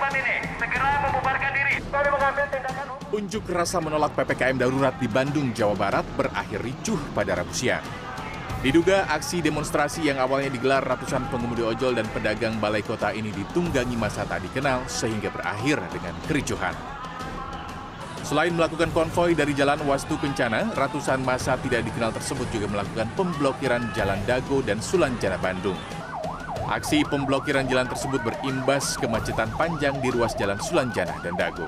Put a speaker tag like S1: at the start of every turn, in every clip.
S1: tempat ini. Segera membubarkan diri. Kami mengambil tindakan hukum.
S2: Unjuk rasa menolak PPKM darurat di Bandung, Jawa Barat berakhir ricuh pada Rabu siang. Diduga aksi demonstrasi yang awalnya digelar ratusan pengemudi ojol dan pedagang balai kota ini ditunggangi massa tak dikenal sehingga berakhir dengan kericuhan. Selain melakukan konvoi dari Jalan Wastu Kencana, ratusan massa tidak dikenal tersebut juga melakukan pemblokiran Jalan Dago dan Sulanjana Bandung. Aksi pemblokiran jalan tersebut berimbas kemacetan panjang di ruas Jalan Sulanjana dan Dago.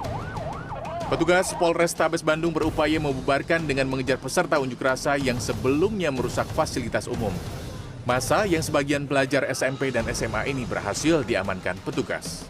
S2: Petugas Polrestabes Bandung berupaya membubarkan dengan mengejar peserta unjuk rasa yang sebelumnya merusak fasilitas umum. Massa yang sebagian pelajar SMP dan SMA ini berhasil diamankan petugas.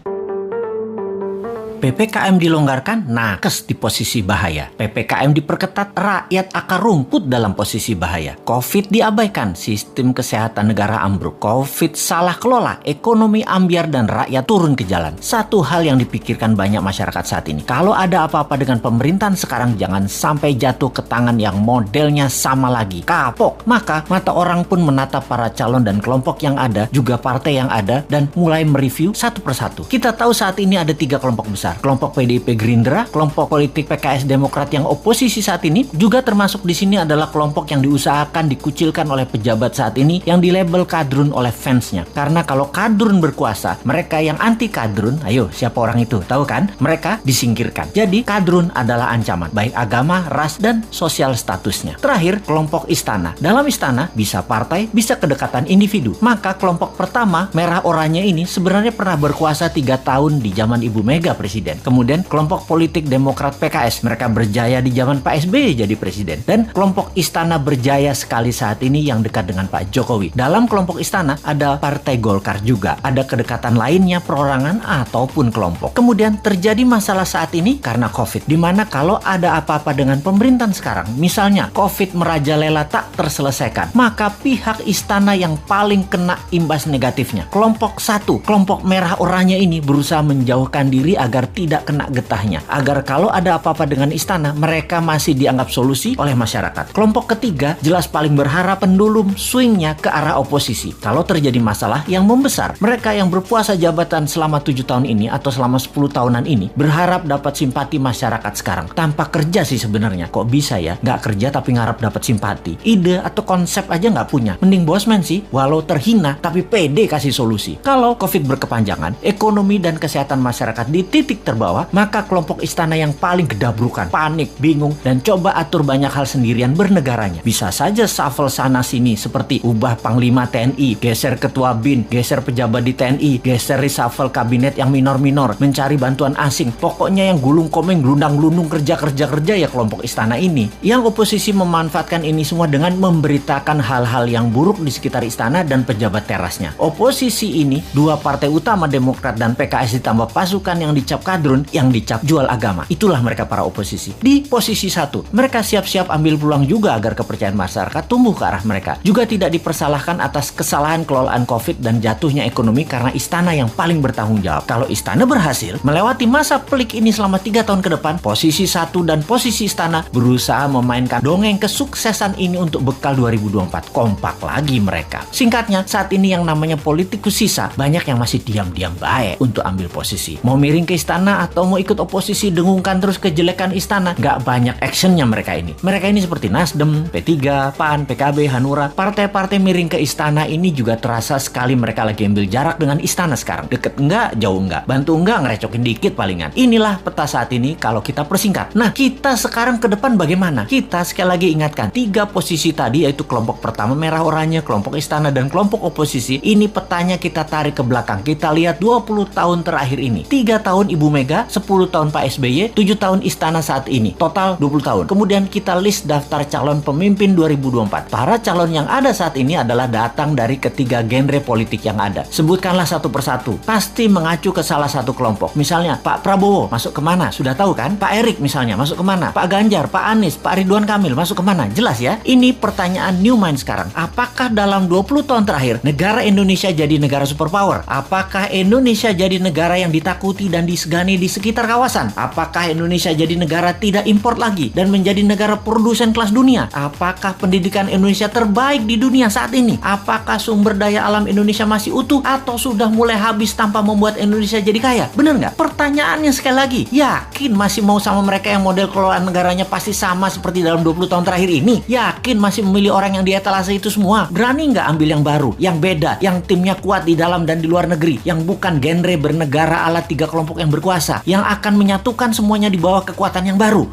S3: PPKM dilonggarkan, nakes di posisi bahaya. PPKM diperketat, rakyat akar rumput dalam posisi bahaya. Covid diabaikan, sistem kesehatan negara ambruk. Covid salah kelola, ekonomi ambyar dan rakyat turun ke jalan. Satu hal yang dipikirkan banyak masyarakat saat ini. Kalau ada apa-apa dengan pemerintahan sekarang, jangan sampai jatuh ke tangan yang modelnya sama lagi. Kapok. Maka mata orang pun menatap para calon dan kelompok yang ada, juga partai yang ada, dan mulai mereview satu persatu. Kita tahu saat ini ada 3 kelompok besar. Kelompok PDIP Gerindra, kelompok politik PKS Demokrat yang oposisi saat ini, juga termasuk di sini adalah kelompok yang diusahakan dikucilkan oleh pejabat saat ini yang dilabel kadrun oleh fansnya. Karena kalau kadrun berkuasa, mereka yang anti kadrun, ayo siapa orang itu? Tahu kan? Mereka disingkirkan. Jadi kadrun adalah ancaman, baik agama, ras, dan sosial statusnya. Terakhir, kelompok istana. Dalam istana bisa partai, bisa kedekatan individu. Maka kelompok pertama, merah oranye ini sebenarnya pernah berkuasa 3 tahun di zaman Ibu Mega presiden. Kemudian kelompok politik Demokrat PKS, mereka berjaya di zaman Pak SBY jadi presiden. Dan kelompok istana berjaya sekali saat ini yang dekat dengan Pak Jokowi. Dalam kelompok istana ada Partai Golkar juga. Ada kedekatan lainnya, perorangan ataupun kelompok. Kemudian terjadi masalah saat ini karena Covid. Dimana kalau ada apa-apa dengan pemerintahan sekarang, misalnya Covid merajalela tak terselesaikan, maka pihak istana yang paling kena imbas negatifnya. Kelompok 1, kelompok merah oranye ini berusaha menjauhkan diri agar tidak kena getahnya, agar kalau ada apa-apa dengan istana, mereka masih dianggap solusi oleh masyarakat. Kelompok ketiga jelas paling berharap pendulum swingnya ke arah oposisi. Kalau terjadi masalah yang membesar, mereka yang berpuasa jabatan selama 7 tahun ini atau selama 10 tahunan ini berharap dapat simpati masyarakat sekarang. Tanpa kerja sih sebenarnya. Kok bisa ya? Nggak kerja tapi ngarap dapat simpati. Ide atau konsep aja nggak punya. Mending bosman sih, walau terhina tapi pede kasih solusi. Kalau Covid berkepanjangan, ekonomi dan kesehatan masyarakat di titik terbawah, maka kelompok istana yang paling gedabrukan, panik, bingung, dan coba atur banyak hal sendirian bernegaranya. Bisa saja shuffle sana sini seperti ubah Panglima TNI, geser Ketua BIN, geser pejabat di TNI, geser reshuffle kabinet yang minor-minor, mencari bantuan asing. Pokoknya yang gulung komeng, gelundang-gelundung kerja ya kelompok istana ini. Yang oposisi memanfaatkan ini semua dengan memberitakan hal-hal yang buruk di sekitar istana dan pejabat terasnya. Oposisi ini, 2 partai utama Demokrat dan PKS ditambah pasukan yang dicap kadrun, yang dicap jual agama. Itulah mereka para oposisi. Di posisi 1, mereka siap-siap ambil peluang juga agar kepercayaan masyarakat tumbuh ke arah mereka. Juga tidak dipersalahkan atas kesalahan kelolaan Covid dan jatuhnya ekonomi karena istana yang paling bertanggung jawab. Kalau istana berhasil melewati masa pelik ini selama 3 tahun ke depan, posisi 1 dan posisi istana berusaha memainkan dongeng kesuksesan ini untuk bekal 2024. Kompak lagi mereka. Singkatnya, saat ini yang namanya politikus sisa, banyak yang masih diam-diam baik untuk ambil posisi. Mau miring ke istana atau mau ikut oposisi dengungkan terus kejelekan istana, nggak banyak actionnya mereka ini. Mereka ini seperti Nasdem, P3, PAN, PKB, Hanura. Partai-partai miring ke istana ini juga terasa sekali mereka lagi ambil jarak dengan istana sekarang. Deket enggak, jauh enggak, bantu enggak, ngerecokin dikit palingan. Inilah peta saat ini kalau kita persingkat. Nah, kita sekarang ke depan bagaimana? Kita sekali lagi ingatkan, 3 posisi tadi yaitu kelompok pertama merah oranye, kelompok istana, dan kelompok oposisi. Ini petanya kita tarik ke belakang. Kita lihat 20 tahun terakhir ini. 3 tahun Ibu Mega, 10 tahun Pak SBY, 7 tahun istana saat ini. Total 20 tahun. Kemudian kita list daftar calon pemimpin 2024. Para calon yang ada saat ini adalah datang dari ketiga genre politik yang ada. Sebutkanlah satu persatu. Pasti mengacu ke salah satu kelompok. Misalnya Pak Prabowo masuk kemana? Sudah tahu kan? Pak Erik misalnya masuk kemana? Pak Ganjar, Pak Anies, Pak Ridwan Kamil masuk kemana? Jelas ya? Ini pertanyaan new mind sekarang. Apakah dalam 20 tahun terakhir negara Indonesia jadi negara superpower? Apakah Indonesia jadi negara yang ditakuti dan disegani disegani di sekitar kawasan? Apakah Indonesia jadi negara tidak impor lagi dan menjadi negara produsen kelas dunia? Apakah pendidikan Indonesia terbaik di dunia saat ini? Apakah sumber daya alam Indonesia masih utuh atau sudah mulai habis tanpa membuat Indonesia jadi kaya? Bener nggak? Pertanyaannya sekali lagi, yakin masih mau sama mereka yang model kelolaan negaranya pasti sama seperti dalam 20 tahun terakhir ini? Yakin masih memilih orang yang di etalase itu semua? Berani nggak ambil yang baru, yang beda, yang timnya kuat di dalam dan di luar negeri, yang bukan genre bernegara ala 3 kelompok yang berkuasa, yang akan menyatukan semuanya di bawah kekuatan yang baru?